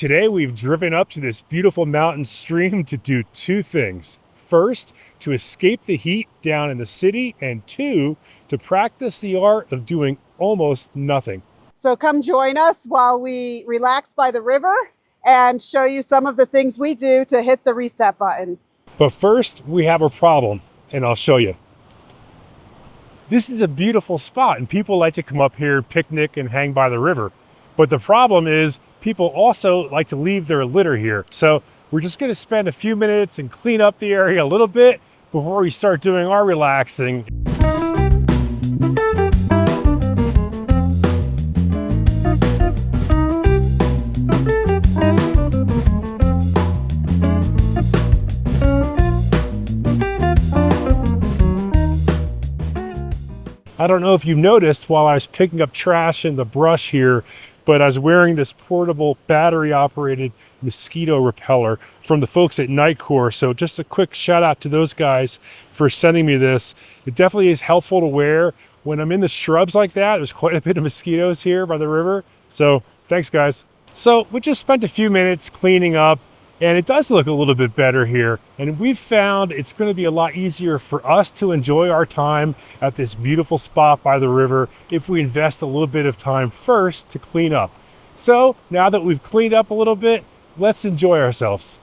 Today we've driven up to this beautiful mountain stream to do two things. First, to escape the heat down in the city, and two, to practice the art of doing almost nothing. So come join us while we relax by the river and show you some of the things we do to hit the reset button. But first, we have a problem, and I'll show you. This is a beautiful spot, and people like to come up here, picnic, and hang by the river. But the problem is, people also like to leave their litter here. So we're just gonna spend a few minutes and clean up the area a little bit before we start doing our relaxing. I don't know if you noticed while I was picking up trash in the brush here, but I was wearing this portable battery-operated mosquito repeller from the folks at Nitecore. So just a quick shout out to those guys for sending me this. It definitely is helpful to wear when I'm in the shrubs like that. There's quite a bit of mosquitoes here by the river. So thanks, guys. So we just spent a few minutes cleaning up, and it does look a little bit better here. And we've found it's going to be a lot easier for us to enjoy our time at this beautiful spot by the river if we invest a little bit of time first to clean up. So now that we've cleaned up a little bit, let's enjoy ourselves.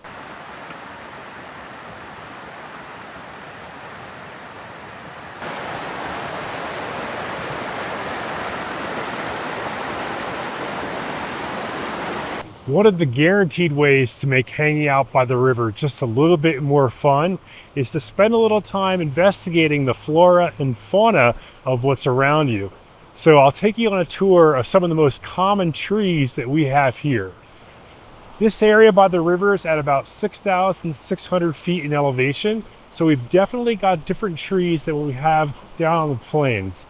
One of the guaranteed ways to make hanging out by the river just a little bit more fun is to spend a little time investigating the flora and fauna of what's around you. So I'll take you on a tour of some of the most common trees that we have here. This area by the river is at about 6,600 feet in elevation. So we've definitely got different trees than what we have down on the plains.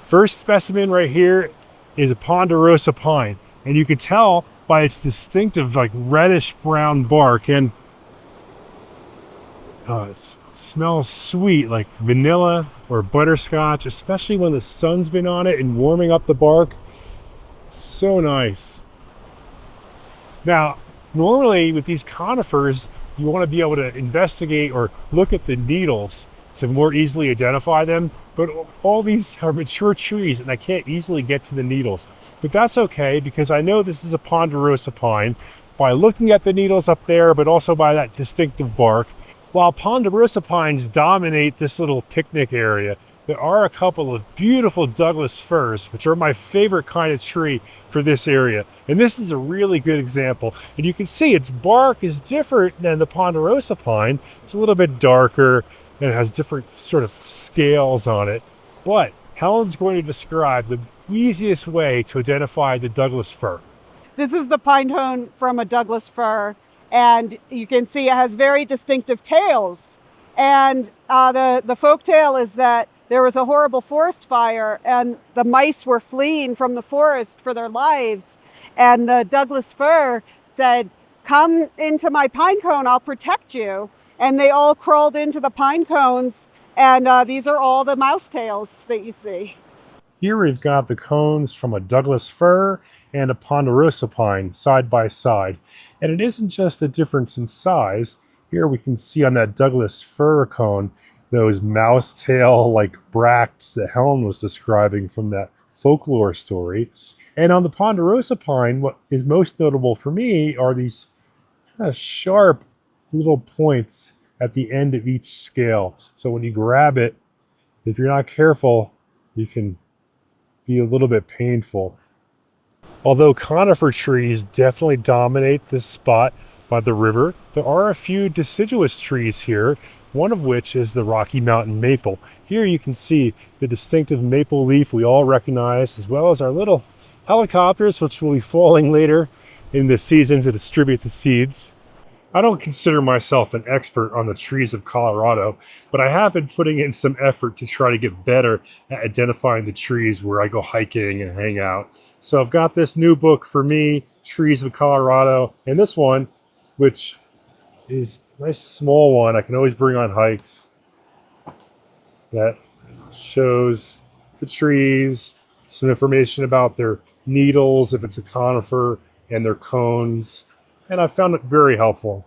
First specimen right here is a Ponderosa pine. And you can tell by its distinctive like reddish brown bark, and it smells sweet like vanilla or butterscotch, especially when the sun's been on it and warming up the bark. So nice. Now, normally with these conifers, you want to be able to investigate or look at the needles to more easily identify them, but all these are mature trees and I can't easily get to the needles. But that's okay, because I know this is a Ponderosa pine by looking at the needles up there, but also by that distinctive bark. While Ponderosa pines dominate this little picnic area, there are a couple of beautiful Douglas-Firs, which are my favorite kind of tree for this area. And this is a really good example. And you can see its bark is different than the Ponderosa pine. It's a little bit darker and it has different sort of scales on it. But Helen's going to describe the easiest way to identify the Douglas-Fir. This is the pine cone from a Douglas-Fir, and you can see it has very distinctive tails. And the folk tale is that there was a horrible forest fire and the mice were fleeing from the forest for their lives. And the Douglas-Fir said, "Come into my pine cone, I'll protect you." And they all crawled into the pine cones, and these are all the mouse tails that you see. Here we've got the cones from a Douglas-Fir and a Ponderosa pine side by side. And it isn't just the difference in size. Here we can see on that Douglas-Fir cone those mouse tail like bracts that Helen was describing from that folklore story. And on the Ponderosa pine, what is most notable for me are these kind of sharp little points at the end of each scale. So when you grab it, if you're not careful, you can be a little bit painful. Although conifer trees definitely dominate this spot by the river, there are a few deciduous trees here, one of which is the Rocky Mountain maple. Here you can see the distinctive maple leaf we all recognize, as well as our little helicopters, which will be falling later in the season to distribute the seeds. I don't consider myself an expert on the trees of Colorado, but I have been putting in some effort to try to get better at identifying the trees where I go hiking and hang out. So I've got this new book for me, Trees of Colorado, and this one, which is a nice small one I can always bring on hikes, that shows the trees, some information about their needles, if it's a conifer, and their cones. and I found it very helpful.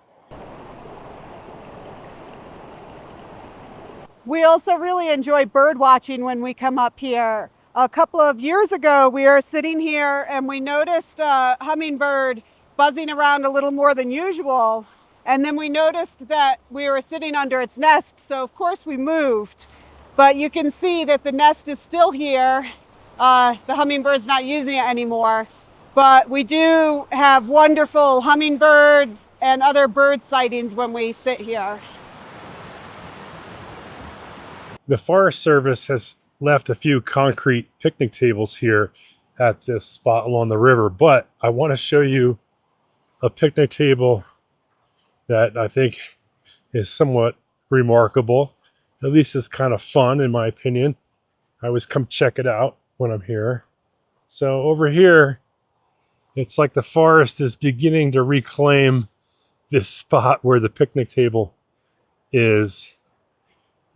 We also really enjoy bird watching when we come up here. A couple of years ago, we were sitting here and we noticed a hummingbird buzzing around a little more than usual. And then we noticed that we were sitting under its nest, so of course we moved. But you can see that the nest is still here. The hummingbird's not using it anymore. But we do have wonderful hummingbirds and other bird sightings when we sit here. The Forest Service has left a few concrete picnic tables here at this spot along the river, but I want to show you a picnic table that I think is somewhat remarkable. At least it's kind of fun, in my opinion. I always come check it out when I'm here. So over here, it's like the forest is beginning to reclaim this spot where the picnic table is.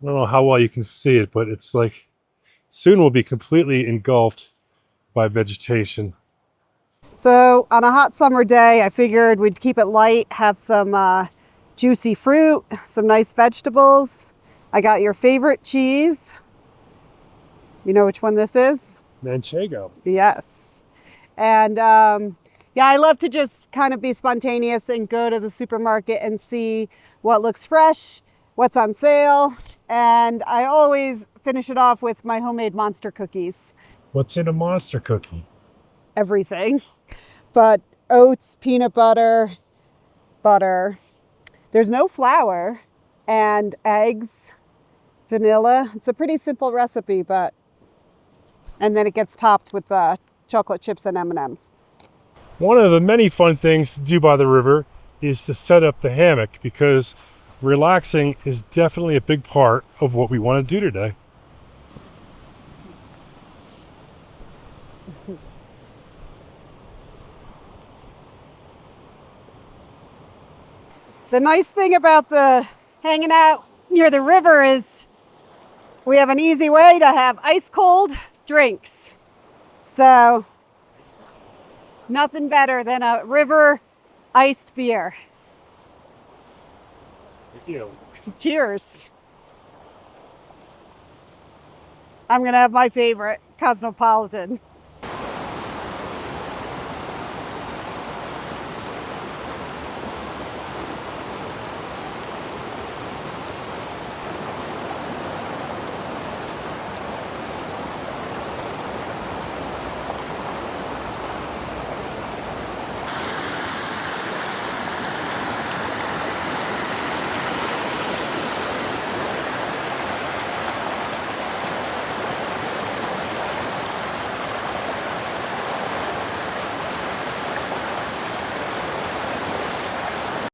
I don't know how well you can see it, but it's like soon will be completely engulfed by vegetation. So on a hot summer day, I figured we'd keep it light, have some juicy fruit, some nice vegetables. I got your favorite cheese. You know which one this is? Manchego. Yes. And yeah, I love to just kind of be spontaneous and go to the supermarket and see what looks fresh, what's on sale. And I always finish it off with my homemade monster cookies. What's in a monster cookie? Everything. But oats, peanut butter, butter. There's no flour, and eggs, vanilla. It's a pretty simple recipe, but and then it gets topped with chocolate chips and M&Ms. One of the many fun things to do by the river is to set up the hammock, because relaxing is definitely a big part of what we want to do today. The nice thing about the hanging out near the river is we have an easy way to have ice cold drinks. So nothing better than a river iced beer. Cheers. I'm gonna have my favorite, Cosmopolitan.